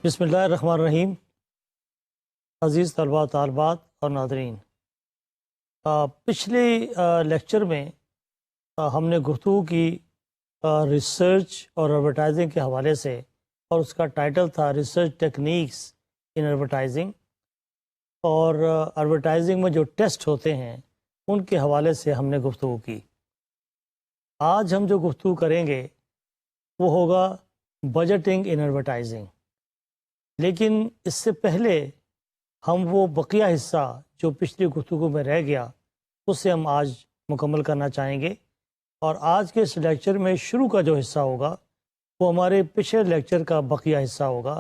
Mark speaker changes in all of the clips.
Speaker 1: بسم اللہ الرحمن الرحیم. عزیز طلباء طالبات اور ناظرین، پچھلے لیکچر میں ہم نے گفتگو کی ریسرچ اور ایڈورٹائزنگ کے حوالے سے، اور اس کا ٹائٹل تھا ریسرچ ٹیکنیکس ان ایڈورٹائزنگ، اور ایڈورٹائزنگ میں جو ٹیسٹ ہوتے ہیں ان کے حوالے سے ہم نے گفتگو کی. آج ہم جو گفتگو کریں گے وہ ہوگا بجٹنگ ان ایڈورٹائزنگ. لیکن اس سے پہلے ہم وہ بقیہ حصہ جو پچھلی گفتگو میں رہ گیا اسے ہم آج مکمل کرنا چاہیں گے. اور آج کے اس لیکچر میں شروع کا جو حصہ ہوگا وہ ہمارے پچھلے لیکچر کا بقیہ حصہ ہوگا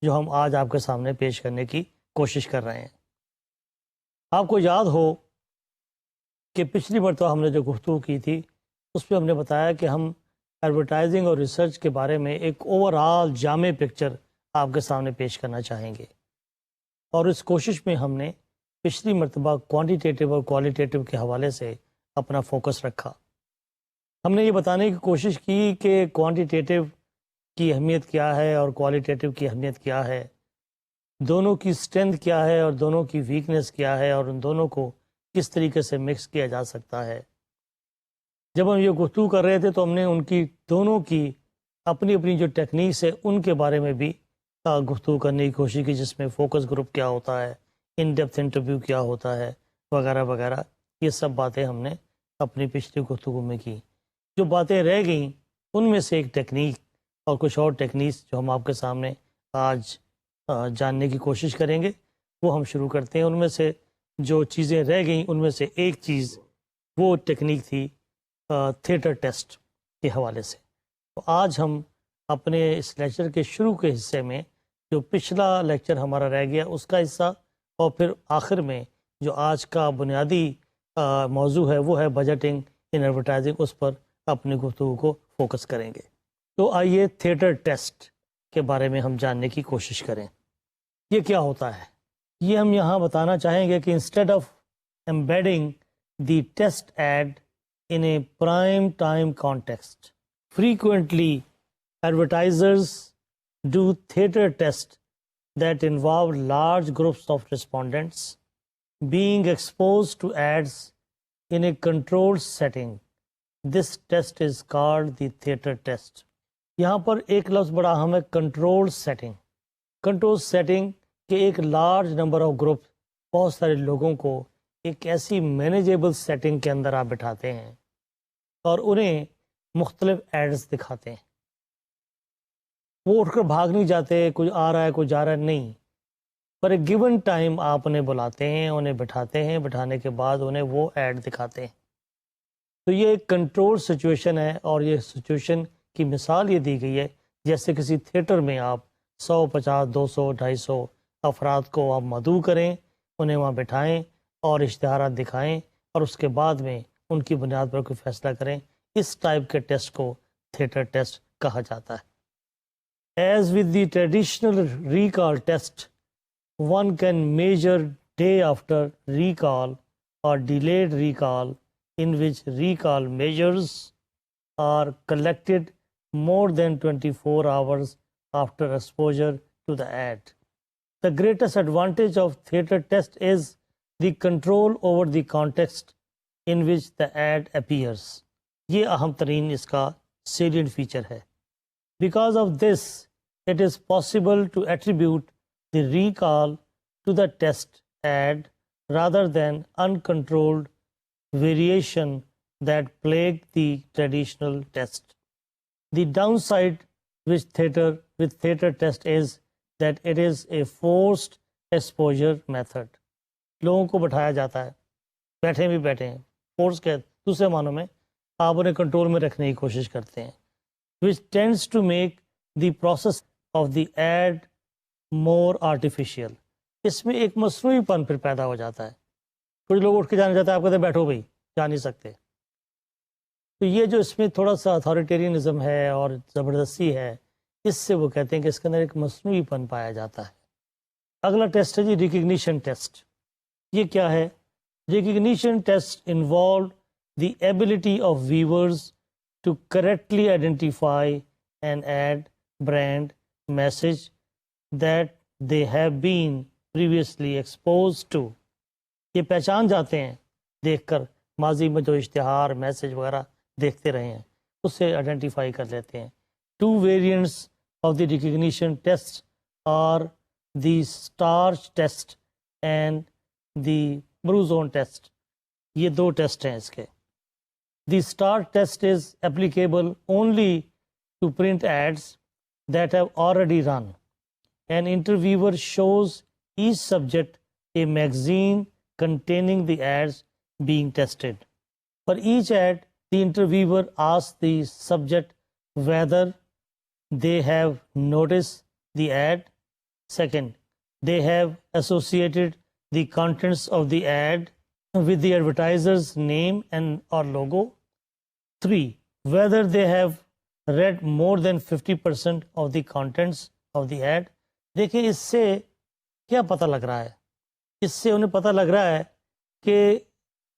Speaker 1: جو ہم آج آپ کے سامنے پیش کرنے کی کوشش کر رہے ہیں. آپ کو یاد ہو کہ پچھلی مرتبہ ہم نے جو گفتگو کی تھی اس میں ہم نے بتایا کہ ہم ایڈورٹائزنگ اور ریسرچ کے بارے میں ایک اوور آل جامع پکچر آپ کے سامنے پیش کرنا چاہیں گے. اور اس کوشش میں ہم نے پچھلی مرتبہ کوانٹیٹیو اور کوالیٹیٹیو کے حوالے سے اپنا فوکس رکھا. ہم نے یہ بتانے کی کوشش کی کہ کوانٹیٹیو کی اہمیت کیا ہے اور کوالیٹیٹیو کی اہمیت کیا ہے، دونوں کی اسٹرینتھ کیا ہے اور دونوں کی ویکنیس کیا ہے، اور ان دونوں کو کس طریقے سے مکس کیا جا سکتا ہے. جب ہم یہ گفتگو کر رہے تھے تو ہم نے ان کی دونوں کی اپنی اپنی جو ٹیکنیکس ہے ان کے بارے میں بھی گفتگو کرنے کی کوشش کی، جس میں فوکس گروپ کیا ہوتا ہے، ان ڈیپتھ انٹرویو کیا ہوتا ہے، وغیرہ وغیرہ. یہ سب باتیں ہم نے اپنی پچھلی گفتگو میں کی. جو باتیں رہ گئیں ان میں سے ایک ٹیکنیک اور کچھ اور ٹیکنیکس جو ہم آپ کے سامنے آج جاننے کی کوشش کریں گے وہ ہم شروع کرتے ہیں. ان میں سے جو چیزیں رہ گئیں ان میں سے ایک چیز وہ ٹیکنیک تھی تھیٹر ٹیسٹ کے حوالے سے. تو آج ہم اپنے اس لیکچر کے شروع کے حصے میں جو پچھلا لیکچر ہمارا رہ گیا اس کا حصہ، اور پھر آخر میں جو آج کا بنیادی موضوع ہے وہ ہے بجٹنگ ان ایڈورٹائزنگ، اس پر اپنی گفتگو کو فوکس کریں گے. تو آئیے تھیٹر ٹیسٹ کے بارے میں ہم جاننے کی کوشش کریں. یہ کیا ہوتا ہے؟ یہ ہم یہاں بتانا چاہیں گے کہ instead of embedding the test ad in a prime time context, frequently advertisers do theater tests that involve large groups of respondents being exposed to ads in a controlled setting. This test is called the theater test. یہاں پر ایک لفظ بڑا اہم ہے، control setting. Control setting کہ ایک large number of group, بہت سارے لوگوں کو ایک ایسی مینیجیبل سیٹنگ کے اندر آپ بٹھاتے ہیں اور انہیں مختلف ایڈز دکھاتے ہیں. وہ اٹھ کر بھاگ نہیں جاتے، کوئی آ رہا ہے کوئی جا رہا ہے، نہیں. پر ایک گیون ٹائم آپ انہیں بلاتے ہیں، انہیں بٹھاتے ہیں، بٹھانے کے بعد انہیں وہ ایڈ دکھاتے ہیں. تو یہ ایک کنٹرول سچویشن ہے، اور یہ سچویشن کی مثال یہ دی گئی ہے جیسے کسی تھیٹر میں آپ 100، 50، 200، 250 افراد کو آپ مدعو کریں، انہیں وہاں بٹھائیں اور اشتہارات دکھائیں، اور اس کے بعد میں ان کی بنیاد پر کوئی فیصلہ کریں. اس ٹائپ کے ٹیسٹ کو تھیٹر ٹیسٹ کہا جاتا ہے. As with the traditional recall test, one can measure day after recall or delayed recall, in which recall measures are collected more than 24 hours after exposure to the ad. The greatest advantage of theater test is the control over the context in which the ad appears. یہ اہم ترین اس کا salient feature ہے. Because of this, it is possible to attribute the recall to the test ad rather than uncontrolled variation that plagued the traditional test. The downside with theater test is that it is a forced exposure method. لوگوں کو بٹھایا جاتا ہے، بیٹھے بھی بیٹھے ہیں، force کے دوسرے معنوں میں آپ انہیں کنٹرول میں رکھنے کی کوشش کرتے ہیں. which tends to make the process of the ad more artificial. اس میں ایک مصنوعی پن پھر پیدا ہو جاتا ہے. کچھ لوگ اٹھ کے جانا چاہتے ہیں، آپ کہتے ہیں بیٹھو بھائی، جا نہیں سکتے. تو یہ جو اس میں تھوڑا سا اتھارٹیرینزم ہے اور زبردستی ہے، اس سے وہ کہتے ہیں کہ اس کے اندر ایک مصنوعی پن پایا جاتا ہے. اگلا ٹیسٹ ہے جی ریکگنیشن ٹیسٹ. یہ کیا ہے؟ Recognition test involve the ability of viewers to correctly identify an ad, brand, message that they have been previously exposed to. یہ پہچان جاتے ہیں دیکھ کر، ماضی میں جو اشتہار، میسج وغیرہ دیکھتے رہے ہیں اس سے آئیڈینٹیفائی کر لیتے ہیں. Two variants of the recognition tests are the starch test and the Bruzone test. یہ دو ٹیسٹ ہیں اس کے. The start test is applicable only to print ads that have already run. An interviewer shows each subject a magazine containing the ads being tested. For each ad, the interviewer asks the subject whether they have noticed the ad. Second, they have associated the contents of the ad with the advertiser's name and or logo. 3. Whether they have read more than 50% of the contents of the ad. دیکھیں اس سے کیا پتہ لگ رہا ہے؟ اس سے انہیں پتہ لگ رہا ہے کہ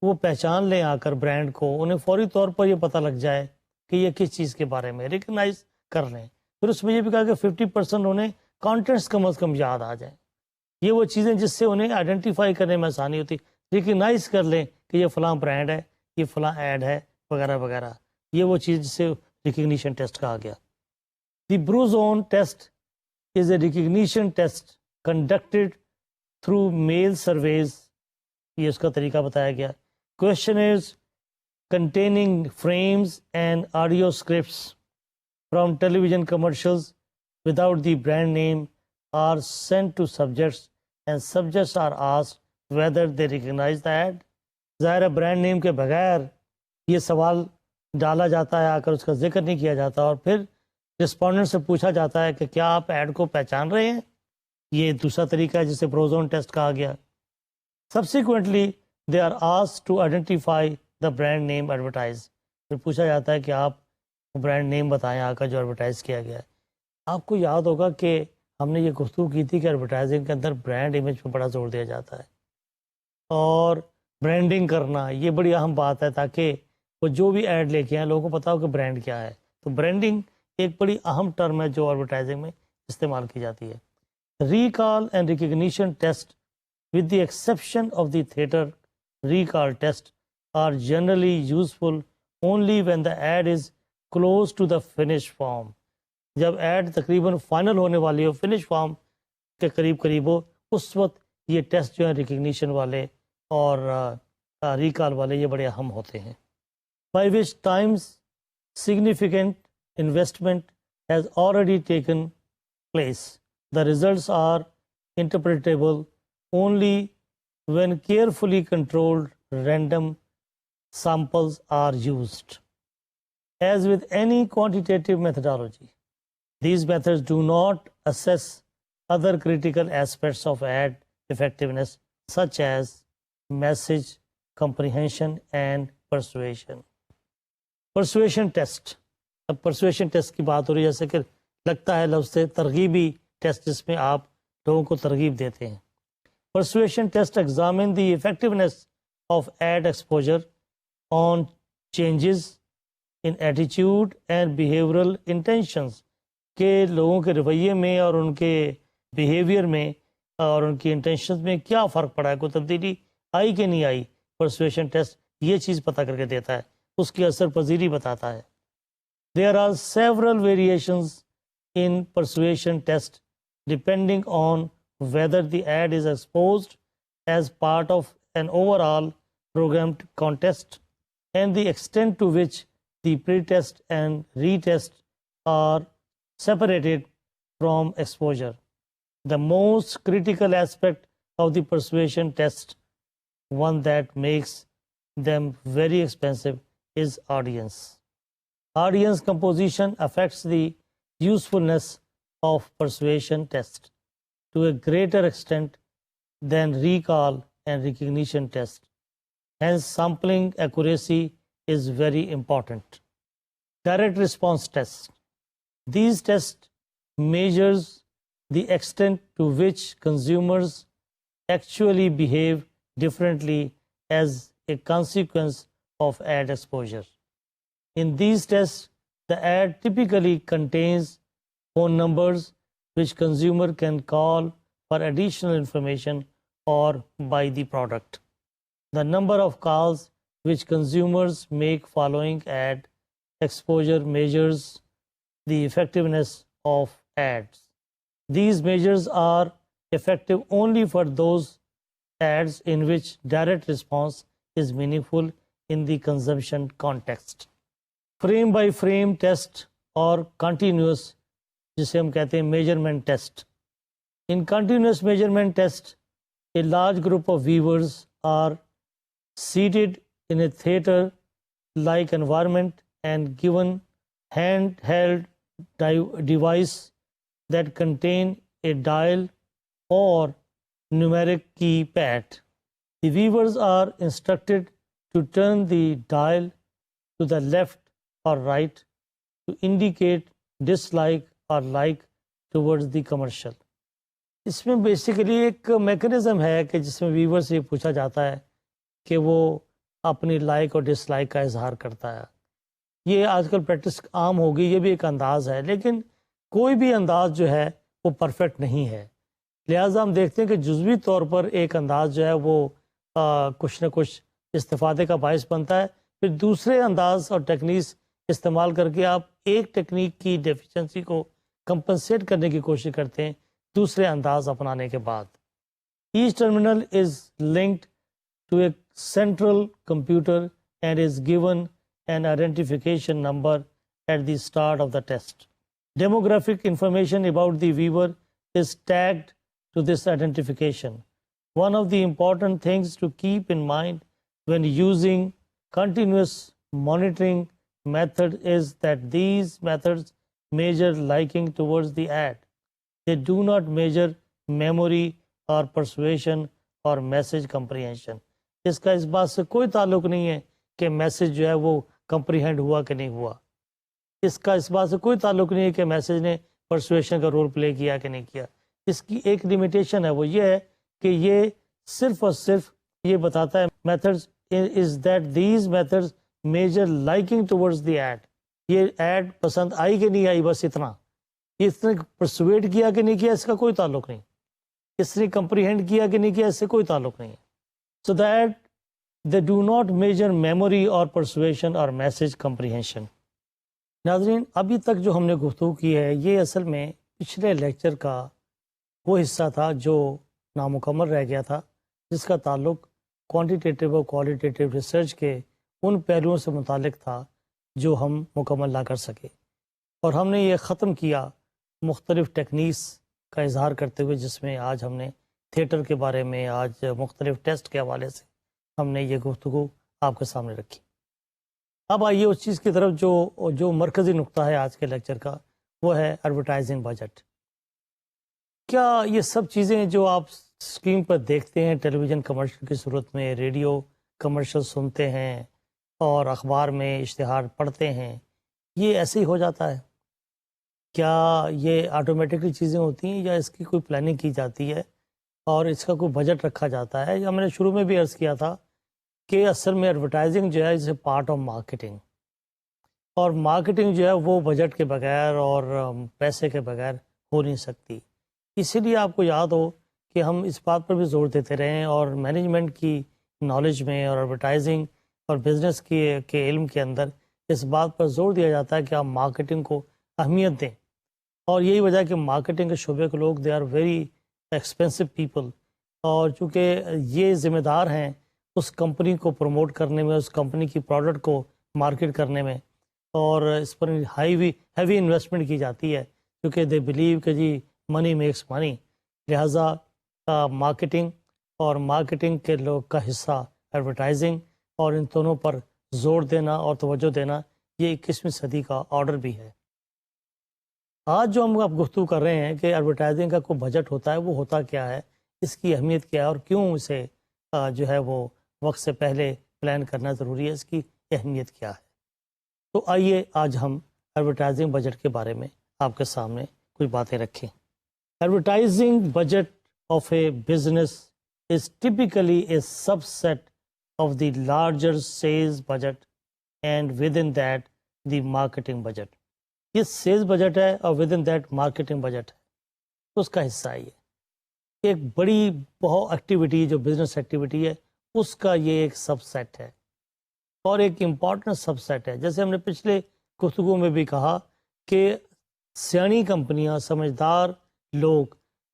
Speaker 1: وہ پہچان لیں آ کر برانڈ کو، انہیں فوری طور پر یہ پتہ لگ جائے کہ یہ کس چیز کے بارے میں، ریکگنائز کر لیں. پھر اس میں یہ بھی کہا کہ 50% انہیں کانٹینٹس کم از کم یاد آ جائیں. یہ وہ چیزیں جس سے انہیں آئیڈینٹیفائی کرنے میں آسانی ہوتی، ریکگنائز کر لیں کہ یہ فلاں برانڈ ہے، یہ فلاں ایڈ ہے وغیرہ وغیرہ. یہ وہ چیز جسے ریکگنیشن ٹیسٹ کہا گیا. The Bruzzone test is a recognition test conducted through mail surveys. یہ اس کا طریقہ بتایا گیا. Questionnaires containing frames and audio scripts from television commercials without the brand name are sent to subjects and subjects are asked whether they recognise the ad. ظاہر brand name کے بغیر یہ سوال ڈالا جاتا ہے آ کر، اس کا ذکر نہیں کیا جاتا، اور پھر رسپونڈنٹ سے پوچھا جاتا ہے کہ کیا آپ ایڈ کو پہچان رہے ہیں. یہ دوسرا طریقہ ہے جسے بروزون ٹیسٹ کہا گیا. Subsequently they are asked to identify the brand name advertised. پھر پوچھا جاتا ہے کہ آپ برانڈ نیم بتائیں آ کر جو ایڈورٹائز کیا گیا ہے. آپ کو یاد ہوگا کہ ہم نے یہ گفتگو کی تھی کہ ایڈورٹائزنگ کے اندر برانڈ امیج پہ بڑا زور دیا جاتا ہے، اور برانڈنگ کرنا یہ بڑی اہم بات ہے تاکہ وہ جو بھی ایڈ لے کے آئیں لوگوں کو پتا ہو کہ برانڈ کیا ہے. تو برانڈنگ ایک بڑی اہم ٹرم ہے جو ایڈورٹائزنگ میں استعمال کی جاتی ہے. Recall and recognition test with the exception of the theatre recall test are generally useful only when the ad is close to the finish form. جب ایڈ تقریباً فائنل ہونے والی ہو، فنش فارم کے قریب قریب ہو، اس وقت یہ ٹیسٹ جو ہیں ریکگنیشن والے اور ریکال والے یہ بڑے اہم ہوتے ہیں. by which times significant investment has already taken place. The results are interpretable only when carefully controlled random samples are used. As with any quantitative methodology, these methods do not assess other critical aspects of ad effectiveness such as message comprehension and persuasion. Persuasion test. اب persuasion test کی بات ہو رہی ہے، جیسے کہ لگتا ہے لفظ سے ترغیبی ٹیسٹ جس میں آپ لوگوں کو ترغیب دیتے ہیں. Persuasion test examine the effectiveness of ad exposure on changes in attitude and behavioural intentions, کہ لوگوں کے رویے میں اور ان کے بیہیویئر میں اور ان کی انٹینشنز میں کیا فرق پڑا ہے، کوئی تبدیلی آئی کہ نہیں آئی. پرسویشن ٹیسٹ یہ چیز پتہ کر کے دیتا ہے، اس کی اثر پذیری بتاتا ہے. There are several variations in persuasion test depending on whether the ad is exposed as part of an overall programmed contest and the extent to which the pre-test and retest are separated from exposure. The most critical aspect of the persuasion test, one that makes them very expensive, is audience. Audience composition affects the usefulness of persuasion test to a greater extent than recall and recognition test. Hence, sampling accuracy is very important. Direct response test. These tests measures the extent to which consumers actually behave differently as a consequence of ad exposure. In these tests, the ad typically contains phone numbers which consumer can call for additional information or buy the product. The number of calls which consumers make following ad exposure measures the effectiveness of ads. These measures are effective only for those ads in which direct response is meaningful in the consumption context. Frame by frame test اور continuous جسے ہم کہتے ہیں measurement test. In continuous measurement test, a large group of viewers are seated in a theater-like environment and given handheld device that contain a dial or numeric keypad. The viewers are instructed to turn the dial to the left or right to indicate dislike or like towards the commercial. اس میں basically ایک mechanism ہے کہ جس میں ویور سے یہ پوچھا جاتا ہے کہ وہ اپنی لائک اور ڈس لائک کا اظہار کرتا ہے. یہ آج کل پریکٹس عام ہو گئی, یہ بھی ایک انداز ہے, لیکن کوئی بھی انداز جو ہے وہ پرفیکٹ نہیں ہے. لہٰذا ہم دیکھتے ہیں کہ جزوی طور پر ایک انداز جو ہے وہ کچھ نہ کچھ استفادے کا باعث بنتا ہے. پھر دوسرے انداز اور ٹیکنیکس استعمال کر کے آپ ایک ٹیکنیک کی ڈیفیشنسی کو کمپنسیٹ کرنے کی کوشش کرتے ہیں دوسرے انداز اپنانے کے بعد. Each terminal is linked to a central computer and is given an identification number at the start of the test. Demographic information about the viewer is tagged to this identification. One of the important things to keep in mind when using continuous monitoring method is that these methods measure liking towards the ad. They do not measure memory or persuasion or message comprehension. اس کا اس بات سے کوئی تعلق نہیں ہے کہ message جو ہے وہ کمپریہینڈ ہوا کہ نہیں ہوا. اس کا اس بات سے کوئی تعلق نہیں ہے کہ میسج نے پرسویشن کا رول پلے کیا کہ نہیں کیا. اس کی ایک لمیٹیشن ہے, وہ یہ ہے کہ یہ صرف اور صرف یہ بتاتا ہے methods is that these methods measure liking towards the ad. یہ ایڈ پسند آئی کہ نہیں آئی, بس اتنا. اس نے پرسویٹ کیا کہ نہیں کیا اس کا کوئی تعلق نہیں. اس نے کمپریہینڈ کیا کہ نہیں کیا اس سے کوئی تعلق نہیں ہے. So that they do not measure memory or persuasion or message comprehension. ناظرین, ابھی تک جو ہم نے گفتگو کی ہے یہ اصل میں پچھلے لیکچر کا وہ حصہ تھا جو نامکمل رہ گیا تھا, جس کا تعلق کوانٹیٹیو اور کوالیٹیٹیو ریسرچ کے ان پہلوؤں سے متعلق تھا جو ہم مکمل نہ کر سکے. اور ہم نے یہ ختم کیا مختلف ٹیکنیکس کا اظہار کرتے ہوئے, جس میں آج ہم نے تھیٹر کے بارے میں, آج مختلف ٹیسٹ کے حوالے سے ہم نے یہ گفتگو آپ کے سامنے رکھی. اب آئیے اس چیز کی طرف جو مرکزی نقطہ ہے آج کے لیکچر کا, وہ ہے ایڈورٹائزنگ بجٹ. کیا یہ سب چیزیں جو آپ اسکرین پر دیکھتے ہیں ٹیلی ویژن کمرشل کی صورت میں, ریڈیو کمرشل سنتے ہیں اور اخبار میں اشتہار پڑھتے ہیں, یہ ایسے ہی ہو جاتا ہے؟ کیا یہ آٹومیٹکلی چیزیں ہوتی ہیں یا اس کی کوئی پلاننگ کی جاتی ہے اور اس کا کوئی بجٹ رکھا جاتا ہے؟ یا میں نے شروع میں بھی عرض کیا تھا کہ اصل میں ایڈورٹائزنگ جو ہے از اے پارٹ آف مارکیٹنگ, اور مارکیٹنگ جو ہے وہ بجٹ کے بغیر اور پیسے کے بغیر ہو نہیں سکتی. اسی لیے آپ کو یاد ہو کہ ہم اس بات پر بھی زور دیتے رہے ہیں, اور مینجمنٹ کی نالج میں اور ایڈورٹائزنگ اور بزنس کے علم کے اندر اس بات پر زور دیا جاتا ہے کہ آپ مارکیٹنگ کو اہمیت دیں. اور یہی وجہ ہے کہ مارکیٹنگ کے شعبے کے لوگ they are very expensive people, اور چونکہ یہ ذمہ دار ہیں اس کمپنی کو پروموٹ کرنے میں, اس کمپنی کی پروڈکٹ کو مارکیٹ کرنے میں, اور اس پر ہیوی انویسٹمنٹ کی جاتی ہے کیونکہ دے بلیو کہ جی منی میکس منی. لہٰذا مارکیٹنگ اور مارکیٹنگ کے لوگ کا حصہ ایڈورٹائزنگ, اور ان دونوں پر زور دینا اور توجہ دینا یہ 21ویں صدی کا آرڈر بھی ہے۔ آج جو ہم اب گفتگو کر رہے ہیں کہ ایڈورٹائزنگ کا کوئی بجٹ ہوتا ہے، وہ ہوتا کیا ہے، اس کی اہمیت کیا ہے اور کیوں اسے جو ہے وہ وقت سے پہلے پلان کرنا ضروری ہے، اس کی اہمیت کیا ہے۔ تو آئیے آج ہم ایڈورٹائزنگ بجٹ کے بارے میں آپ کے سامنے کچھ باتیں رکھیں۔ Advertising budget of a business is typically a subset of the larger sales budget and within that the marketing budget. یہ سیلز بجٹ ہے اور within that marketing budget ہے، اس کا حصہ ہے یہ ایک بڑی بہت ایکٹیویٹی جو بزنس ایکٹیویٹی ہے اس کا یہ ایک سب سیٹ ہے اور ایک امپورٹنٹ سب سیٹ ہے۔ جیسے ہم نے پچھلے گفتگو میں بھی کہا کہ سیانی کمپنیاں، سمجھدار لوگ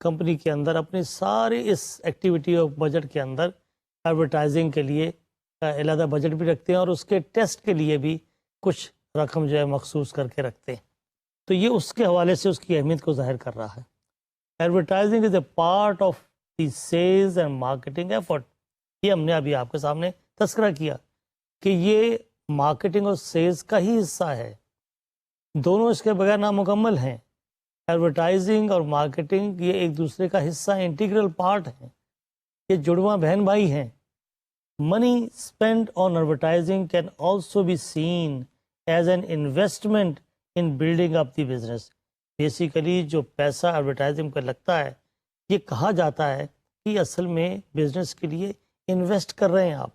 Speaker 1: کمپنی کے اندر اپنی سارے اس ایکٹیویٹی اور بجٹ کے اندر ایڈورٹائزنگ کے لیے علیحدہ بجٹ بھی رکھتے ہیں اور اس کے ٹیسٹ کے لیے بھی کچھ رقم جو ہے مخصوص کر کے رکھتے ہیں۔ تو یہ اس کے حوالے سے اس کی اہمیت کو ظاہر کر رہا ہے۔ Advertising is a part of the sales and marketing effort. یہ ہم نے ابھی آپ کے سامنے تذکرہ کیا کہ یہ مارکیٹنگ اور سیلز کا ہی حصہ ہے، دونوں اس کے بغیر نامکمل ہیں۔ ایڈورٹائزنگ اور مارکیٹنگ یہ ایک دوسرے کا حصہ، انٹیگرل پارٹ ہیں، یہ جڑواں بہن بھائی ہیں۔ Money spend on advertising can also be seen as an investment in building up the business. Basically جو پیسہ ایڈورٹائزنگ پہ لگتا ہے یہ کہا جاتا ہے کہ اصل میں بزنس کے لیے انویسٹ کر رہے ہیں آپ،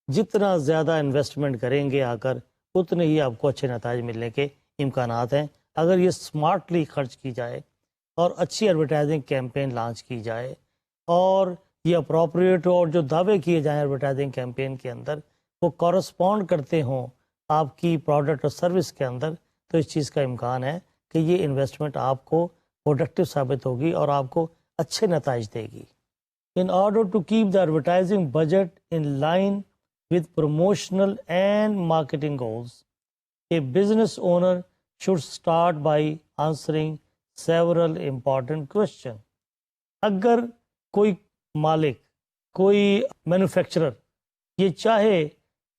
Speaker 1: جتنا زیادہ انویسٹمنٹ کریں گے آ کر اتنے ہی آپ کو اچھے نتائج ملنے کے امکانات ہیں، اگر یہ سمارٹلی خرچ کی جائے اور اچھی ایڈورٹائزنگ کیمپین لانچ کی جائے اور یہ اپروپریٹ اور جو دعوے کیے جائیں ایڈورٹائزنگ کیمپین کے اندر وہ کورسپونڈ کرتے ہوں آپ کی پروڈکٹ اور سروس کے اندر، تو اس چیز کا امکان ہے کہ یہ انویسٹمنٹ آپ کو پروڈکٹیو ثابت ہوگی اور آپ کو اچھے نتائج دے گی۔ In order to keep the advertising budget in line with promotional and marketing goals, a business owner should start by answering several important questions. اگر کوئی مالک، کوئی مینوفیکچرر یہ چاہے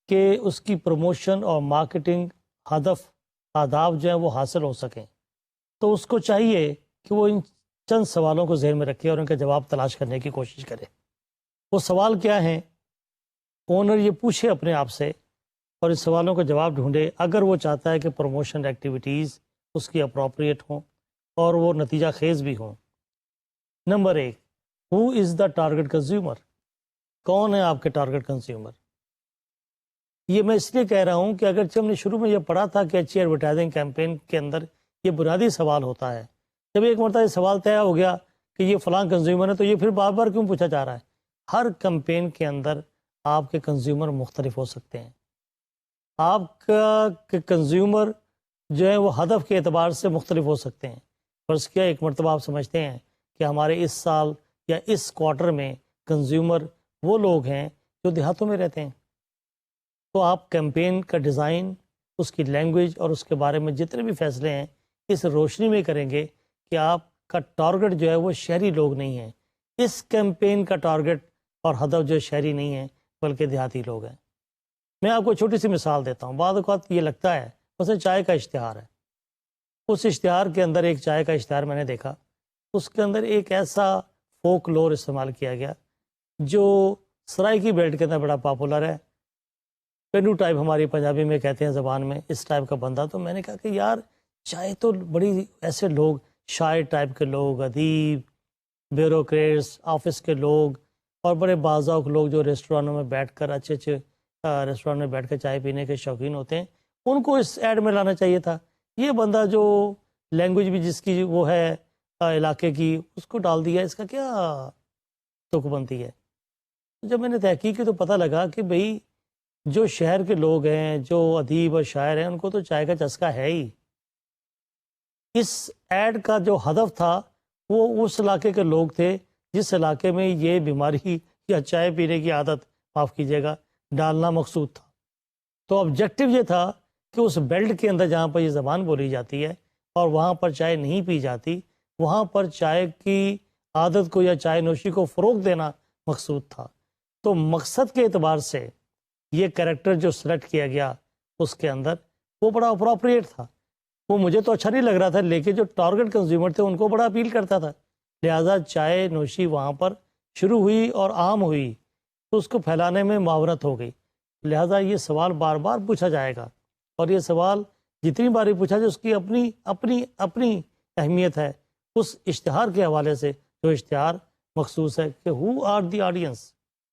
Speaker 1: کہ اس کی پروموشن اور مارکیٹنگ ہدف آداب جو ہیں وہ حاصل ہو سکیں، تو اس کو چاہیے کہ وہ ان چند سوالوں کو ذہن میں رکھے اور ان کا جواب تلاش کرنے کی کوشش کرے۔ وہ سوال کیا ہیں؟ اونر یہ پوچھے اپنے آپ سے اور اس سوالوں کا جواب ڈھونڈے اگر وہ چاہتا ہے کہ پروموشن ایکٹیویٹیز اس کی اپروپریٹ ہوں اور وہ نتیجہ خیز بھی ہوں۔ نمبر 1، ہو از دا ٹارگٹ کنزیومر؟ کون ہے آپ کے ٹارگٹ کنزیومر؟ یہ میں اس لیے کہہ رہا ہوں کہ اگرچہ ہم نے شروع میں یہ پڑھا تھا کہ اچھی ایڈورٹائزنگ کیمپین کے اندر یہ بنیادی سوال ہوتا ہے، جب ایک مرتبہ یہ سوال طے ہو گیا کہ یہ فلاں کنزیومر ہے تو یہ پھر بار بار کیوں پوچھا جا رہا ہے؟ ہر کمپین کے اندر آپ کے کنزیومر مختلف ہو سکتے ہیں، آپ کا کنزیومر جو ہے وہ ہدف کے اعتبار سے مختلف ہو سکتے ہیں۔ فرض کیا ایک مرتبہ آپ سمجھتے ہیں کہ ہمارے اس سال یا اس کوارٹر میں کنزیومر وہ لوگ ہیں جو دیہاتوں میں رہتے ہیں، تو آپ کیمپین کا ڈیزائن، اس کی لینگویج اور اس کے بارے میں جتنے بھی فیصلے ہیں اس روشنی میں کریں گے کہ آپ کا ٹارگٹ جو ہے وہ شہری لوگ نہیں ہیں، اس کیمپین کا ٹارگٹ اور ہدف جو شہری نہیں ہے بلکہ دیہاتی لوگ ہیں۔ میں آپ کو چھوٹی سی مثال دیتا ہوں۔ بعض اوقات یہ لگتا ہے مثلا چائے کا اشتہار ہے، اس اشتہار کے اندر ایک چائے کا اشتہار میں نے دیکھا، اس کے اندر ایک ایسا فوک لور استعمال کیا گیا جو سرائیکی بیلٹ کے اندر بڑا پاپولر ہے، پینو ٹائپ ہماری پنجابی میں کہتے ہیں زبان میں، اس ٹائپ کا بندہ۔ تو میں نے کہا کہ یار چائے تو بڑی ایسے لوگ، شاعر ٹائپ کے لوگ، ادیب، بیوروکریٹس، آفس کے لوگ اور بڑے باذوق لوگ جو ریسٹورانوں میں بیٹھ کر اچھے ریسٹوران میں بیٹھ کر چائے پینے کے شوقین ہوتے ہیں، ان کو اس ایڈ میں لانا چاہیے تھا۔ یہ بندہ جو لینگویج بھی جس کی وہ ہے علاقے کی، اس کو ڈال دیا، اس کا کیا تک بنتی ہے؟ جب میں نے تحقیق کی تو پتہ لگا کہ بھئی جو شہر کے لوگ ہیں، جو ادیب اور شاعر ہیں، ان کو تو چائے کا چسکا ہے ہی۔ اس ایڈ کا جو ہدف تھا وہ اس علاقے کے لوگ تھے جس علاقے میں یہ بیماری یا چائے پینے کی عادت، معاف کیجیے گا، ڈالنا مقصود تھا۔ تو آبجیکٹو یہ تھا کہ اس بیلٹ کے اندر جہاں پر یہ زبان بولی جاتی ہے اور وہاں پر چائے نہیں پی جاتی، وہاں پر چائے کی عادت کو یا چائے نوشی کو فروغ دینا مقصود تھا۔ تو مقصد کے اعتبار سے یہ کریکٹر جو سلیکٹ کیا گیا اس کے اندر وہ بڑا اپروپریٹ تھا. وہ مجھے تو اچھا نہیں لگ رہا تھا لیکن جو ٹارگٹ کنزیومر تھے ان کو بڑا اپیل کرتا تھا. لہٰذا چائے نوشی وہاں پر شروع ہوئی اور عام ہوئی تو اس کو پھیلانے میں معاونت ہو گئی. لہٰذا یہ سوال بار بار پوچھا جائے گا اور یہ سوال جتنی بار پوچھا جائے اس کی اپنی اپنی اپنی اہمیت ہے اس اشتہار کے حوالے سے جو اشتہار مخصوص ہے کہ ہو آر دی آڈینس،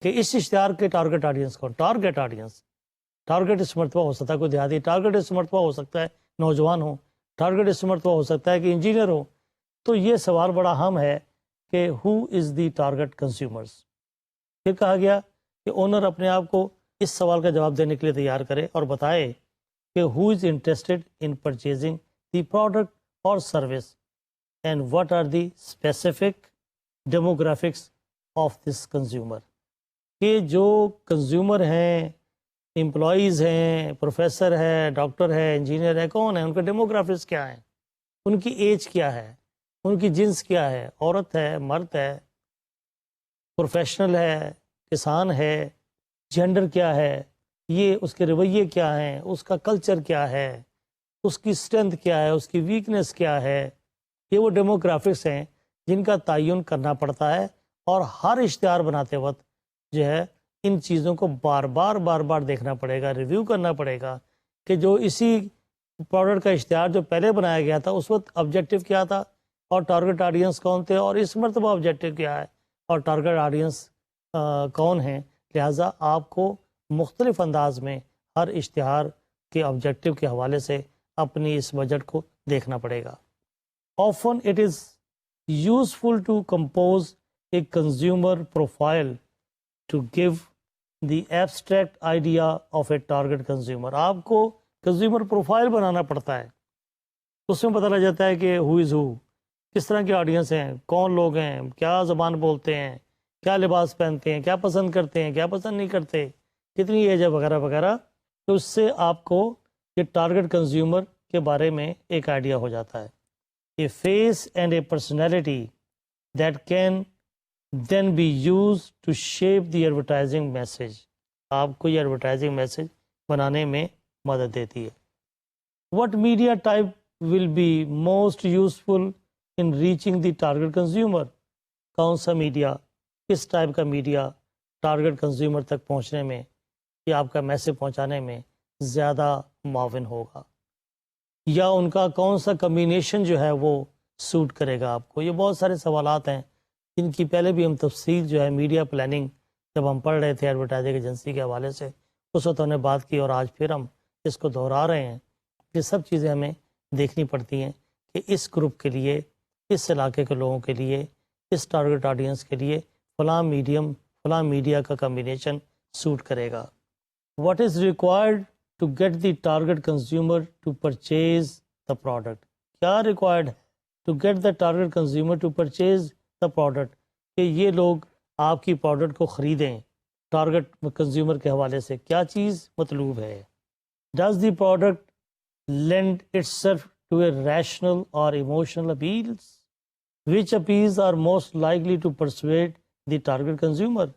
Speaker 1: کہ اس اشتہار کے ٹارگٹ آڈینس کو. ٹارگٹ آڈینس، ٹارگٹ اس مرتبہ ہو سکتا ہے کوئی دیہاتی، ٹارگٹ اس مرتبہ ہو سکتا ہے نوجوان ہو، ٹارگٹ اس مرتبہ ہو سکتا ہے کہ انجینئر ہو. تو یہ سوال بڑا اہم ہے کہ who is the target consumers. پھر کہا گیا کہ اونر اپنے آپ کو اس سوال کا جواب دینے کے لیے تیار کرے اور بتائے کہ who is interested in purchasing the product اور service and what are the specific demographics of this consumer. کہ جو کنزیومر ہیں، امپلائیز ہیں، پروفیسر ہے، ڈاکٹر ہے، انجینئر ہے، کون ہیں، ان کے ڈیموگرافکس کیا ہیں، ان کی ایج کیا ہے، ان کی جنس کیا ہے، عورت ہے، مرد ہے، پروفیشنل ہے، کسان ہے، جینڈر کیا ہے، یہ اس کے رویے کیا ہیں، اس کا کلچر کیا ہے، اس کی اسٹرینتھ کیا ہے، اس کی ویکنس کیا ہے. یہ وہ ڈیموگرافکس ہیں جن کا تعین کرنا پڑتا ہے اور ہر اشتہار بناتے وقت جو ہے ان چیزوں کو بار بار دیکھنا پڑے گا، ریویو کرنا پڑے گا کہ جو اسی پروڈکٹ کا اشتہار جو پہلے بنایا گیا تھا اس وقت آبجیکٹیو کیا تھا اور ٹارگٹ آڈینس کون تھے اور اس مرتبہ آبجیکٹیو کیا ہے اور ٹارگٹ آڈینس کون ہیں. لہٰذا آپ کو مختلف انداز میں ہر اشتہار کے آبجیکٹیو کے حوالے سے اپنی اس بجٹ کو دیکھنا پڑے گا. Often it is useful to compose a consumer profile to give the abstract idea of a target consumer. آپ کو کنزیومر پروفائل بنانا پڑتا ہے، اس میں پتہ لگ جاتا ہے کہ who is who، کس طرح کے آڈینس ہیں، کون لوگ ہیں، کیا زبان بولتے ہیں، کیا لباس پہنتے ہیں، کیا پسند کرتے ہیں، کیا پسند نہیں کرتے، کتنی ایج ہے، وغیرہ وغیرہ. تو اس سے آپ کو یہ ٹارگٹ کنزیومر کے بارے میں ایک آئیڈیا ہو جاتا ہے. A face and a personality that can then be used to shape the advertising message. آپ کو یہ ایڈورٹائزنگ میسج بنانے میں مدد دیتی ہے. What media type will be most useful in reaching the target consumer? کون سا میڈیا، کس ٹائپ کا میڈیا ٹارگٹ کنزیومر تک پہنچنے میں یا آپ کا میسج پہنچانے میں زیادہ معاون ہوگا، یا ان کا کون سا کمبینیشن جو ہے وہ سوٹ کرے گا آپ کو. یہ بہت سارے سوالات ہیں جن کی پہلے بھی ہم تفصیل جو ہے میڈیا پلاننگ جب ہم پڑھ رہے تھے ایڈورٹائزنگ ایجنسی کے حوالے سے اس وقت ہم نے بات کی اور آج پھر ہم اس کو دہرا رہے ہیں. یہ سب چیزیں ہمیں دیکھنی پڑتی ہیں کہ اس گروپ کے لیے، اس علاقے کے لوگوں کے لیے، اس ٹارگٹ آڈینس کے لیے فلاں میڈیم، فلاں میڈیا کا کمبینیشن سوٹ کرے گا. What is required to get the target consumer to purchase the product. کیا ریکوائرڈ ہے to get the target consumer to purchase the product کہ یہ لوگ آپ کی پروڈکٹ کو خریدیں. ٹارگٹ کنزیومر کے حوالے سے کیا چیز مطلوب ہے. Does the product lend itself to a rational or emotional appeals? Which appeals are most likely to persuade the target consumer?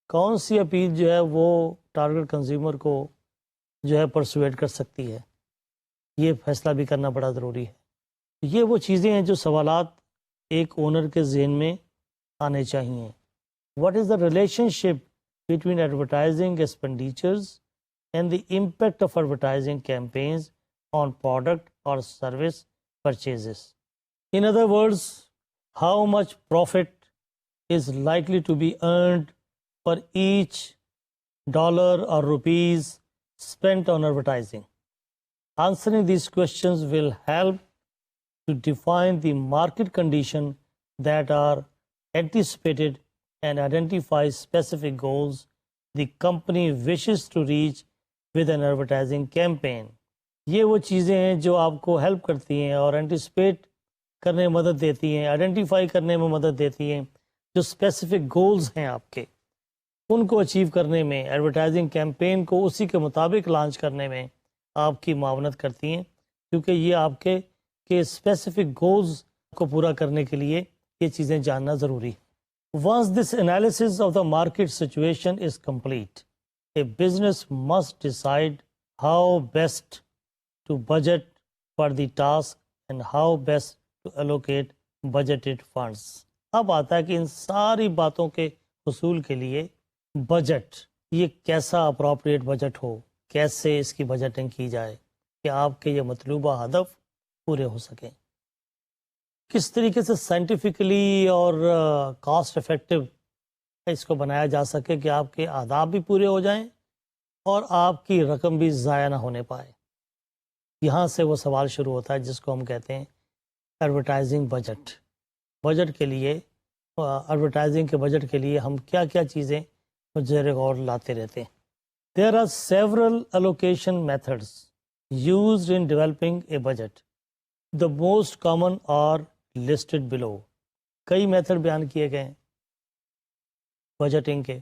Speaker 1: کون سی اپیل جو ہے وہ ٹارگٹ کنزیومر کو جو ہے پرسویٹ کر سکتی ہے، یہ فیصلہ بھی کرنا بڑا ضروری ہے. یہ وہ چیزیں ہیں جو سوالات ایک اونر کے ذہن میں آنے چاہیے. What is the relationship between advertising expenditures and the impact of advertising campaigns on product اور service purchases. In other words, how much profit is likely to be earned for each dollar اور rupees spent on advertising. Answering these questions will help to define the market conditions that are anticipated and identify specific goals the company wishes to reach with an advertising campaign. یہ وہ چیزیں ہیں جو آپ کو help کرتی ہیں اور اینٹیسپیٹ کرنے میں مدد دیتی ہیں، آئیڈینٹیفائی کرنے میں مدد دیتی ہیں. جو اسپیسیفک گولز ہیں آپ کے، ان کو اچیو کرنے میں، ایڈورٹائزنگ کیمپین کو اسی کے مطابق لانچ کرنے میں آپ کی معاونت کرتی ہیں، کیونکہ یہ آپ کے اسپیسیفک گولز کو پورا کرنے کے لیے یہ چیزیں جاننا ضروری ہے. Once this analysis of the market situation is complete, A business must decide how best to budget for the task and how best to allocate budgeted funds. اب آتا ہے کہ ان ساری باتوں کے حصول کے لیے بجٹ، یہ کیسا اپروپریٹ بجٹ ہو، کیسے اس کی بجٹنگ کی جائے کہ آپ کے یہ مطلوبہ ہدف پورے ہو سکیں، کس طریقے سے سائنٹیفکلی اور کاسٹ افیکٹو اس کو بنایا جا سکے کہ آپ کے اہداف بھی پورے ہو جائیں اور آپ کی رقم بھی ضائع نہ ہونے پائے. یہاں سے وہ سوال شروع ہوتا ہے جس کو ہم کہتے ہیں ایڈورٹائزنگ بجٹ. بجٹ کے لیے، ایڈورٹائزنگ کے بجٹ کے لیے ہم کیا کیا چیزیں زیر غور لاتے رہتے ہیں. There are several allocation methods used in developing a budget. The most common are listed below. کئی میتھڈ بیان کیے گئے ہیں بجٹنگ کے،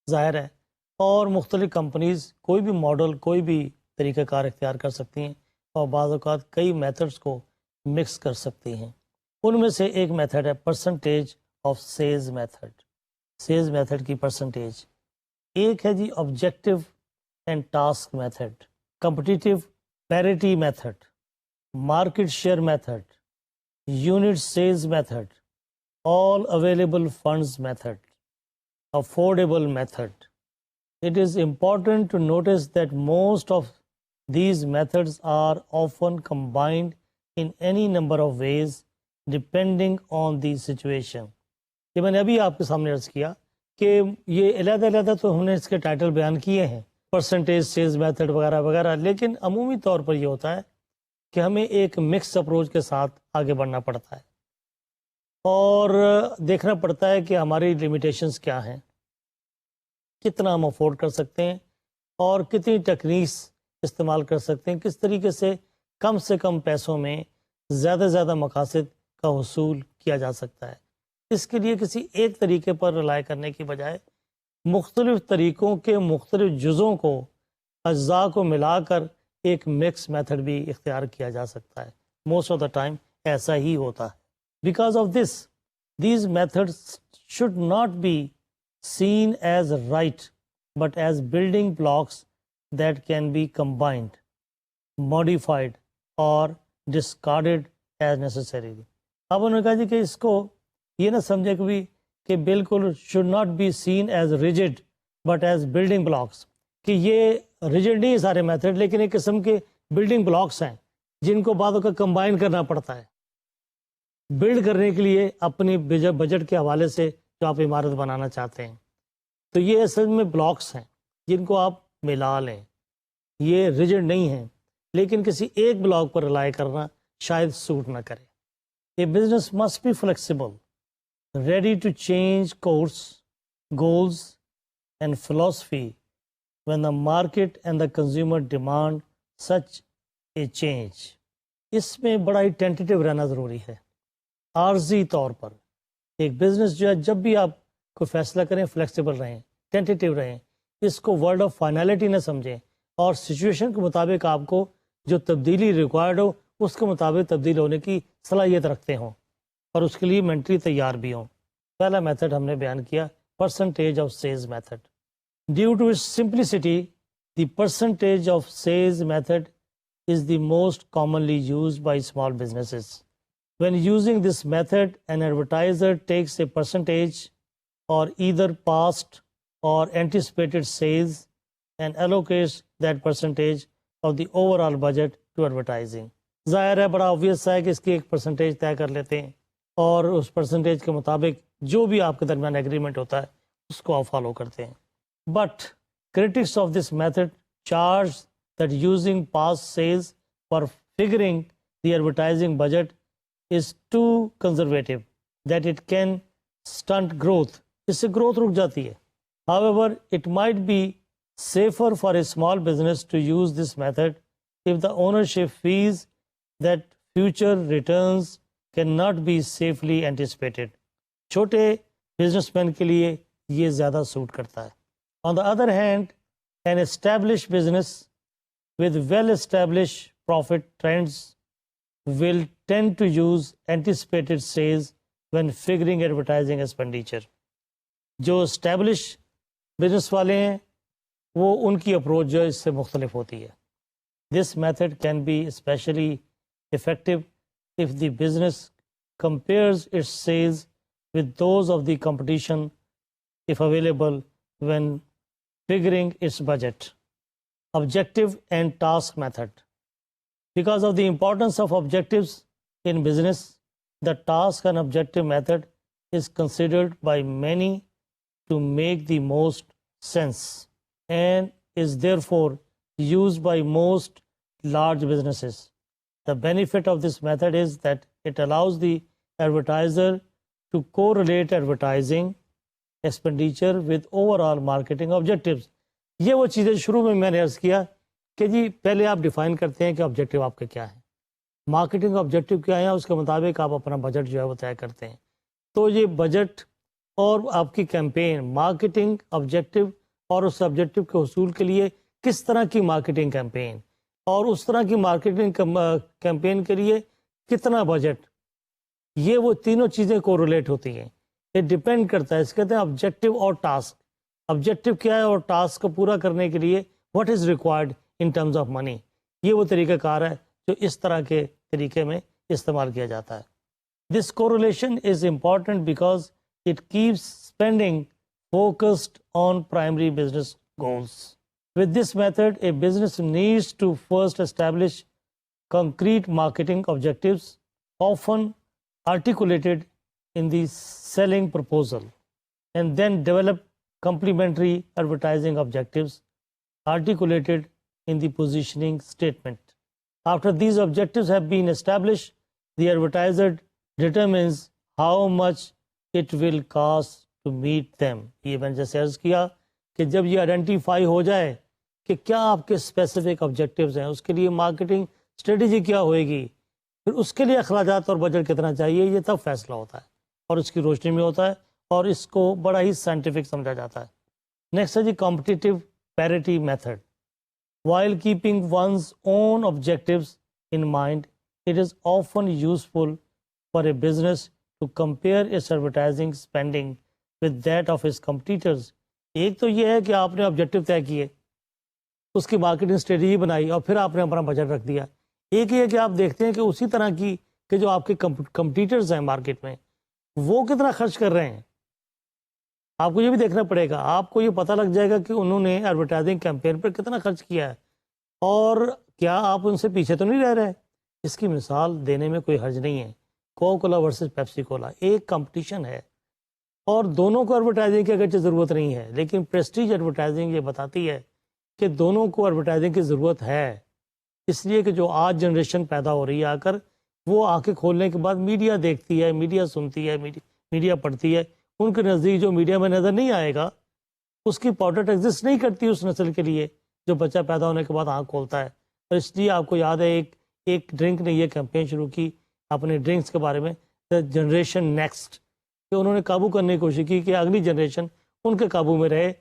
Speaker 1: ظاہر ہے، اور مختلف کمپنیز کوئی بھی ماڈل، کوئی بھی طریقہ کار اختیار کر سکتی ہیں اور بعض اوقات کئی میتھڈس کو مکس کر سکتی ہیں. ان میں سے ایک میتھڈ ہے percentage of sales method. Sales method کی پرسنٹیج. ایک ہے جی objective and task method, competitive parity method, market share method, unit sales method, all available funds method, affordable method. It is important to notice that most of these methods are often combined in any number of ways depending on the situation. یہ میں نے ابھی آپ کے سامنے عرض کیا کہ یہ علیحدہ علیحدہ تو ہم نے اس کے ٹائٹل بیان کیے ہیں، پرسنٹیج سیلز میتھڈ وغیرہ وغیرہ، لیکن عمومی طور پر یہ ہوتا ہے کہ ہمیں ایک مکس اپروچ کے ساتھ آگے بڑھنا پڑتا ہے اور دیکھنا پڑتا ہے کہ ہماری لمیٹیشنز کیا ہیں، کتنا ہم افورڈ کر سکتے ہیں اور کتنی ٹیکنیکس استعمال کر سکتے ہیں، کس طریقے سے کم پیسوں میں زیادہ زیادہ مقاصد کا حصول کیا جا سکتا ہے. اس کے لیے کسی ایک طریقے پر رلائی کرنے کی بجائے مختلف طریقوں کے مختلف جزوں کو، اجزاء کو ملا کر ایک مکس میتھڈ بھی اختیار کیا جا سکتا ہے. موسٹ آف دا ٹائم ایسا ہی ہوتا ہے. Because of this these methods should not be seen as right but as building blocks that can be combined, modified or discarded as necessary. اب انہوں نے کہا جی کہ اس کو یہ نہ سمجھے کبھی کہ بالکل should not be seen as rigid but as building blocks، کہ یہ rigid نہیں سارے میتھڈ، لیکن ایک قسم کے بلڈنگ بلاکس ہیں جن کو بعدوں کا کمبائن کرنا پڑتا ہے بلڈ کرنے کے لیے اپنی بجٹ کے حوالے سے جو آپ عمارت بنانا چاہتے ہیں. تو یہ اصل میں بلاکس ہیں جن کو آپ ملا لیں، یہ ریجڈ نہیں ہیں، لیکن کسی ایک بلاک پر رلائی کرنا شاید سوٹ نہ کرے. A business must be flexible, ready to change course, goals and philosophy when the market and the consumer demand such a change. اس میں بڑا ہی ٹینٹیٹیو رہنا ضروری ہے. عارضی طور پر ایک بزنس جو ہے جب بھی آپ کوئی فیصلہ کریں فلیکسیبل رہیں، ٹینٹیٹیو رہیں، اس کو ورڈ آف فائنلٹی نہ سمجھیں اور سچویشن کے مطابق آپ کو جو تبدیلی ریکوائرڈ ہو اس کے مطابق تبدیل ہونے کی صلاحیت رکھتے ہوں اور اس کے لیے مینٹلی تیار بھی ہوں. پہلا میتھڈ ہم نے بیان کیا percentage of sales method. Due to its simplicity the percentage of sales method is the most commonly used by small businesses. When using this method, an advertiser takes a percentage or either past or anticipated sales and allocates that percentage of the overall budget to advertising. ظاہر ہے بڑا obvious ہے کہ اس کی ایک percentage طے کر لیتے ہیں اور اس پرسنٹیج کے مطابق جو بھی آپ کے درمیان ایگریمنٹ ہوتا ہے اس کو آپ فالو کرتے ہیں. But critics of this method charge that using past sales for figuring the advertising budget is too conservative, that it can stunt growth. اس سے growth رک جاتی ہے. However, it might be safer for a small business to use this method if the ownership feels that future returns cannot be safely anticipated. چھوٹے business man کے لیے یہ زیادہ suit کرتا ہے. On the other hand, an established business with well-established profit trends will tend to use anticipated sales when figuring advertising expenditure. جو established business والے ہیں وہ ان کی اپروچ جو ہے اس سے مختلف ہوتی ہے. This method can be especially effective if the business compares its sales with those of the competition if available when figuring its budget. Objective and task method. Because of the importance of objectives in business, the task and objective method is considered by many to make the most sense and is therefore used by most large businesses. The benefit of this method is that it allows the advertiser to correlate advertising expenditure with overall marketing objectives. یہ وہ چیزیں شروع میں نے عرض کیا کہ جی پہلے آپ ڈیفائن کرتے ہیں کہ آبجیکٹیو آپ کے کیا ہے، مارکیٹنگ آبجیکٹیو کیا ہے، اس کے مطابق آپ اپنا بجٹ جو ہے وہ طے کرتے ہیں. تو یہ بجٹ اور آپ کی کیمپین، مارکیٹنگ آبجیکٹیو اور اس آبجیکٹیو کے حصول کے لیے کس طرح کی مارکیٹنگ کیمپین اور اس طرح کی مارکیٹنگ کیمپین کے لیے کتنا بجٹ، یہ وہ تینوں چیزیں کوریلیٹ ہوتی ہیں. یہ ڈیپینڈ کرتا ہے، اس کہتے ہیں آبجیکٹیو اور ٹاسک. آبجیکٹیو کیا ہے اور ٹاسک کو پورا کرنے کے لیے what is required in terms of money. یہ وہ طریقہ کار ہے جو اس طرح کے طریقے میں استعمال کیا جاتا ہے. This correlation is important because it keeps spending focused on primary business goals. With this method, a business needs to first establish concrete marketing objectives, often articulated in the selling proposal, and then develop complementary advertising objectives articulated in the positioning statement. After these objectives have been established, the advertiser determines how much it will cost to meet them. یہ میں نے جیسے عرض کیا کہ جب یہ identify ہو جائے کہ کیا آپ کے اسپیسیفک آبجیکٹیوز ہیں، اس کے لیے مارکیٹنگ اسٹریٹجی کیا ہوئے گی، پھر اس کے لیے اخراجات اور بجٹ کتنا چاہیے، یہ تب فیصلہ ہوتا ہے اور اس کی روشنی میں ہوتا ہے اور اس کو بڑا ہی سائنٹیفک سمجھا جاتا ہے. نیکسٹ ہے جی competitive parity method. While keeping one's own objectives in mind it is often useful for a business to compare its advertising spending with that of its competitors. ایک تو یہ ہے کہ آپ نے آبجیکٹیو طے کیے، اس کی مارکیٹنگ اسٹریٹجی بنائی اور پھر آپ نے اپنا بجٹ رکھ دیا. ایک یہ کہ آپ دیکھتے ہیں کہ اسی طرح کی کہ جو آپ کے کمپٹیٹرز ہیں مارکیٹ میں وہ کتنا خرچ کر رہے ہیں. آپ کو یہ بھی دیکھنا پڑے گا، آپ کو یہ پتہ لگ جائے گا کہ انہوں نے ایڈورٹائزنگ کیمپین پر کتنا خرچ کیا ہے اور کیا آپ ان سے پیچھے تو نہیں رہ رہے. اس کی مثال دینے میں کوئی حرج نہیں ہے. کوکا کولا ورسز پیپسی کولا ایک کمپٹیشن ہے اور دونوں کو ایڈورٹائزنگ کی اگرچہ ضرورت نہیں ہے، لیکن پریسٹیج ایڈورٹائزنگ یہ بتاتی ہے کہ دونوں کو ایڈورٹائزنگ کی ضرورت ہے. اس لیے کہ جو آج جنریشن پیدا ہو رہی ہے آ کر وہ آنکھیں کھولنے کے بعد میڈیا دیکھتی ہے، میڈیا سنتی ہے، میڈیا پڑھتی ہے. ان کے نزدیک جو میڈیا میں نظر نہیں آئے گا اس کی پروڈکٹ ایگزسٹ نہیں کرتی اس نسل کے لیے جو بچہ پیدا ہونے کے بعد آنکھ کھولتا ہے. اور اس لیے آپ کو یاد ہے ایک ڈرنک نے یہ کیمپین شروع کی اپنے ڈرنکس کے بارے میں، جنریشن نیکسٹ، کہ انہوں نے قابو کرنے کی کوشش کی کہ اگلی جنریشن ان کے قابو میں رہے،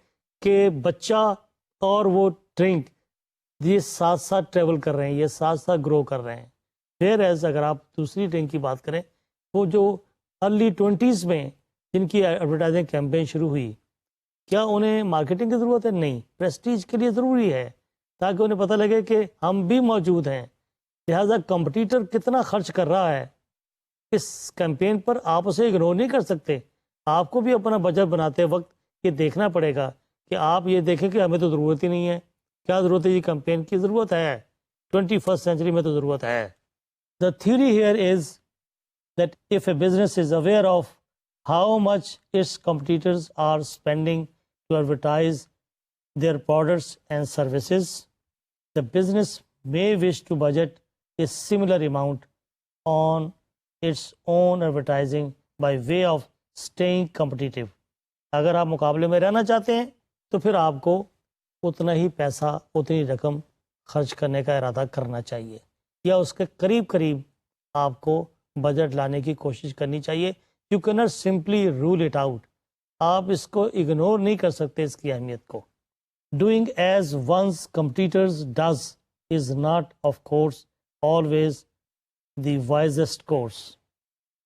Speaker 1: کہ بچہ اور وہ ڈرنک یہ ساتھ ساتھ ٹریول کر رہے ہیں، یہ ساتھ ساتھ گرو کر رہے ہیں. پھر ایز اگر آپ دوسری ڈرنک کی بات کریں، وہ جو ارلی 20s میں جن کی ایڈورٹائزنگ کیمپین شروع ہوئی، کیا انہیں مارکیٹنگ کی ضرورت ہے؟ نہیں، پریسٹیج کے لیے ضروری ہے تاکہ انہیں پتہ لگے کہ ہم بھی موجود ہیں. لہٰذا کمپٹیٹر کتنا خرچ کر رہا ہے اس کیمپین پر آپ اسے اگنور نہیں کر سکتے. آپ کو بھی اپنا بجٹ بناتے وقت یہ دیکھنا پڑے گا کہ آپ یہ دیکھیں کہ ہمیں تو ضرورت ہی نہیں ہے. کیا ضرورت ہے؟ یہ کیمپین کی ضرورت ہے، 21st سینچری میں تو ضرورت ہے. The theory here is that if a business is aware of how much its competitors are spending to advertise their products and services, the business may wish to budget a similar amount on its own advertising by way of staying competitive. اگر آپ مقابلے میں رہنا چاہتے ہیں تو پھر آپ کو اتنا ہی پیسہ، اتنی رقم خرچ کرنے کا ارادہ کرنا چاہیے یا اس کے قریب قریب آپ کو بجٹ لانے کی کوشش کرنی چاہیے. You can not simply roll it out. آپ اس کو اگنور نہیں کر سکتے اس کی اہمیت کو. Doing as one's competitors does is not of course always the wisest course.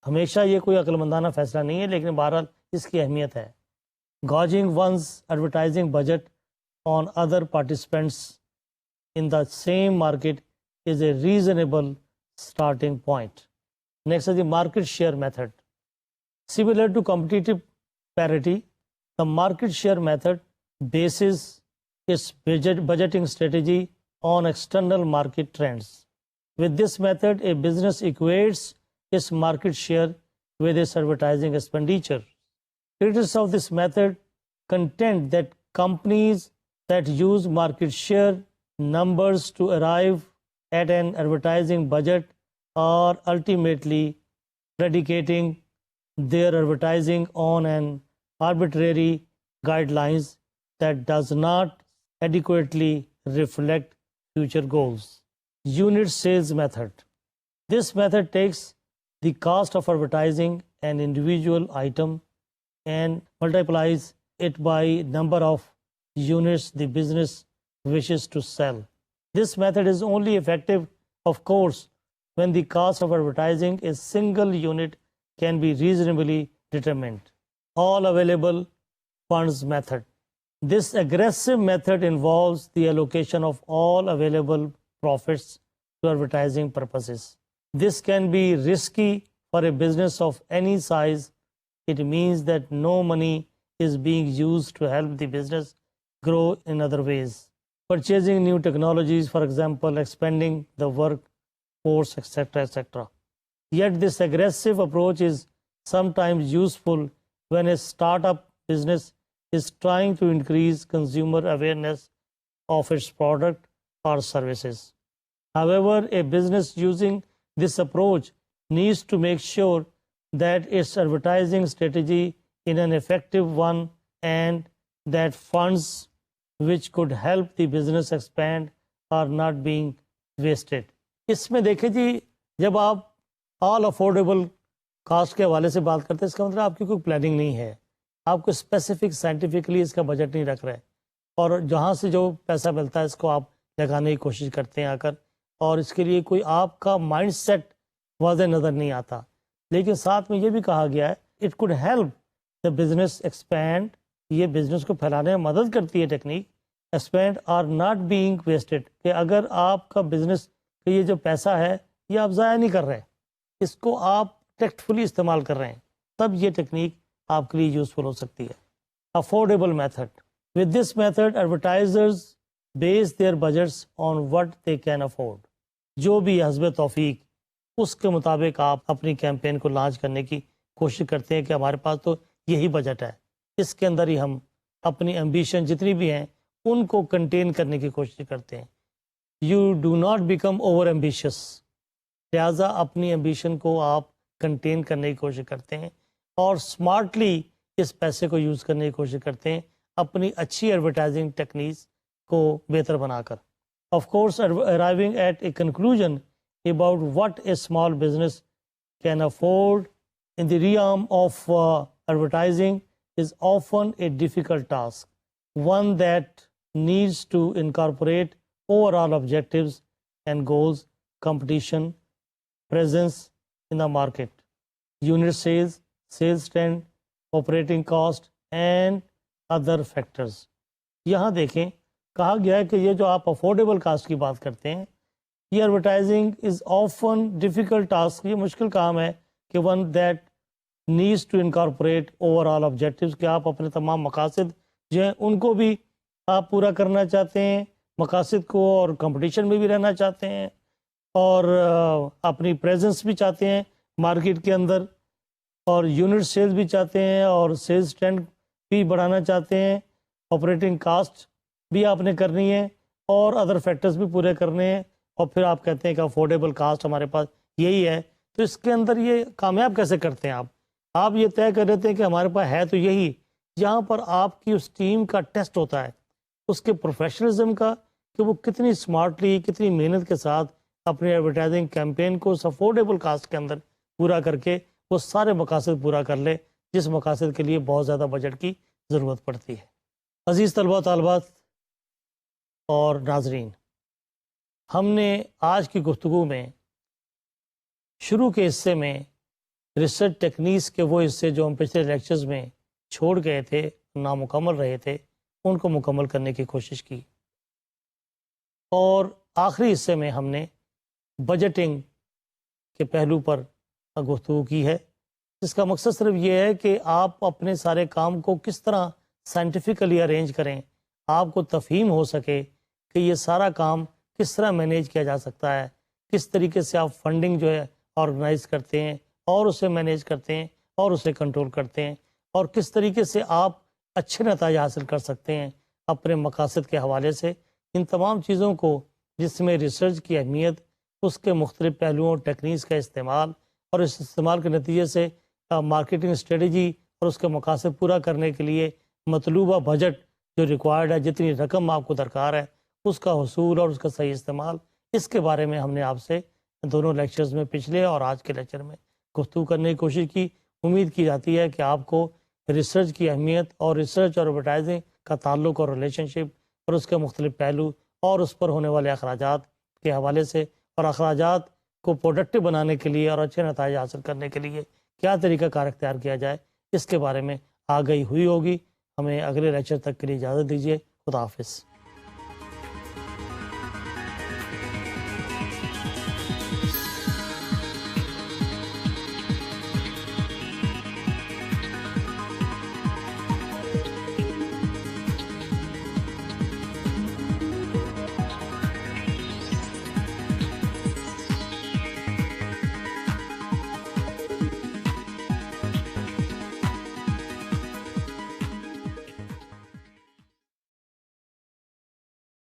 Speaker 1: ہمیشہ یہ کوئی عقل مندانہ فیصلہ نہیں ہے، لیکن بہرحال اس کی اہمیت ہے. Gauging one's advertising budget on other participants in the same market is a reasonable starting point. Next is the market share method. Similar to competitive parity, the market share method bases its budgeting strategy on external market trends. With this method, a business equates its market share with its advertising expenditure. Critics of this method contend that companies that use market share numbers to arrive at an advertising budget are ultimately predicating their advertising on an arbitrary guidelines that does not adequately reflect future goals. Unit sales method. This method takes the cost of advertising an individual item and multiplies it by number of units the business wishes to sell. This method is only effective, of course, when the cost of advertising a single unit can be reasonably determined. All available funds method. This aggressive method involves the allocation of all available profits to advertising purposes. This can be risky for a business of any size. It means that no money is being used to help the business grow in other ways. Purchasing new technologies, for example, expanding the workforce, etc., etc. Yet this aggressive approach is sometimes useful when a startup business is trying to increase consumer awareness of its product or services. However, a business using this approach needs to make sure that its advertising strategy is an effective one and that funds which could help the business expand are not being wasted. اس میں دیکھیں جی جب آپ آل affordable cost کے حوالے سے بات کرتے ہیں اس کا مطلب آپ کی کوئی پلاننگ نہیں ہے, آپ کو اسپیسیفک سائنٹیفکلی اس کا بجٹ نہیں رکھ رہے اور جہاں سے جو پیسہ ملتا ہے اس کو آپ لگانے کی کوشش کرتے ہیں آ کر, اور اس کے لیے کوئی آپ کا مائنڈ سیٹ واضح نظر نہیں آتا. لیکن ساتھ میں یہ بھی کہا گیا ہے it could help the business expand, یہ بزنس کو پھیلانے میں مدد کرتی ہے technique. Expand are not being wasted, کہ اگر آپ کا بزنس کہ یہ جو پیسہ ہے یہ آپ ضائع نہیں کر رہے, اس کو آپ ٹیکٹفلی استعمال کر رہے ہیں, تب یہ ٹیکنیک آپ کے لیے یوزفل ہو سکتی ہے. Affordable method. With this method advertisers base their budgets on what they can afford. جو بھی حسب توفیق اس کے مطابق آپ اپنی کیمپین کو لانچ کرنے کی کوشش کرتے ہیں کہ ہمارے پاس تو یہی بجٹ ہے, اس کے اندر ہی ہم اپنی ایمبیشن جتنی بھی ہیں ان کو کنٹین کرنے کی کوشش کرتے ہیں. You do not become over ambitious, لہٰذا اپنی ایمبیشن کو آپ کنٹین کرنے کی کوشش کرتے ہیں اور اسمارٹلی اس پیسے کو یوز کرنے کی کوشش کرتے ہیں اپنی اچھی ایڈورٹائزنگ ٹیکنیکس کو بہتر بنا کر. Of course arriving at a conclusion about what a small business can afford in the realm of advertising is often a difficult task, one that needs to incorporate overall objectives and goals, competition, presence in the market, unit sales, sales trend, operating cost and other factors. یہاں دیکھیں کہا گیا ہے کہ یہ جو آپ affordable cost کی بات کرتے ہیں, یہ advertising is often difficult task, یہ مشکل کام ہے کہ one that needs to incorporate overall objectives, کہ آپ اپنے تمام مقاصد جو ہیں ان کو بھی آپ پورا کرنا چاہتے ہیں, مقاصد کو, اور کمپٹیشن میں بھی رہنا چاہتے ہیں اور اپنی پریزنس بھی چاہتے ہیں مارکیٹ کے اندر, اور یونٹ سیلز بھی چاہتے ہیں اور سیلز ٹرینڈ بھی بڑھانا چاہتے ہیں, آپریٹنگ کاسٹ بھی آپ نے کرنی ہے اور ادر فیکٹرز بھی پورے کرنے ہیں, اور پھر آپ کہتے ہیں کہ افورڈیبل کاسٹ ہمارے پاس یہی ہے. تو اس کے اندر یہ کامیاب کیسے کرتے ہیں آپ یہ طے کر لیتے ہیں کہ ہمارے پاس ہے تو یہی. جہاں پر آپ کی اس ٹیم کا ٹیسٹ ہوتا ہے اس کے پروفیشنلزم کا, کہ وہ کتنی اسمارٹلی کتنی محنت کے ساتھ اپنی ایڈورٹائزنگ کیمپین کو اس افورڈیبل کاسٹ کے اندر پورا کر کے وہ سارے مقاصد پورا کر لے جس مقاصد کے لیے بہت زیادہ بجٹ کی ضرورت پڑتی ہے. عزیز طلباء و طالبات اور ناظرین, ہم نے آج کی گفتگو میں شروع کے حصے میں ریسرچ ٹیکنیکس کے وہ حصے جو ہم پچھلے لیکچرز میں چھوڑ گئے تھے, نامکمل رہے تھے, ان کو مکمل کرنے کی کوشش کی. اور آخری حصے میں ہم نے بجٹنگ کے پہلو پر گفتگو کی ہے، جس کا مقصد صرف یہ ہے کہ آپ اپنے سارے کام کو کس طرح سائنٹیفکلی ارینج کریں، آپ کو تفہیم ہو سکے کہ یہ سارا کام کس طرح مینیج کیا جا سکتا ہے، کس طریقے سے آپ فنڈنگ جو ہے آرگنائز کرتے ہیں اور اسے مینیج کرتے ہیں اور اسے کنٹرول کرتے ہیں، اور کس طریقے سے آپ اچھے نتائج حاصل کر سکتے ہیں اپنے مقاصد کے حوالے سے. ان تمام چیزوں کو، جس میں ریسرچ کی اہمیت، اس کے مختلف پہلوؤں، ٹیکنیکس کا استعمال، اور اس استعمال کے نتیجے سے مارکیٹنگ اسٹریٹجی اور اس کے مقاصد پورا کرنے کے لیے مطلوبہ بجٹ جو ریکوائرڈ ہے، جتنی رقم آپ کو درکار ہے، اس کا حصول اور اس کا صحیح استعمال، اس کے بارے میں ہم نے آپ سے دونوں لیکچرز میں، پچھلے اور آج کے لیکچر میں گفتگو کرنے کی کوشش کی. امید کی جاتی ہے کہ آپ کو ریسرچ کی اہمیت اور ریسرچ اور ایڈورٹائزنگ کا تعلق اور ریلیشن شپ اور اس کے مختلف پہلو اور اس پر ہونے والے اخراجات کے حوالے سے، اور اخراجات کو پروڈکٹیو بنانے کے لیے اور اچھے نتائج حاصل کرنے کے لیے کیا طریقہ کار اختیار کیا جائے، اس کے بارے میں آگہی ہوئی ہوگی. ہمیں اگلے لیکچر تک کے لیے اجازت دیجیے. خدا حافظ.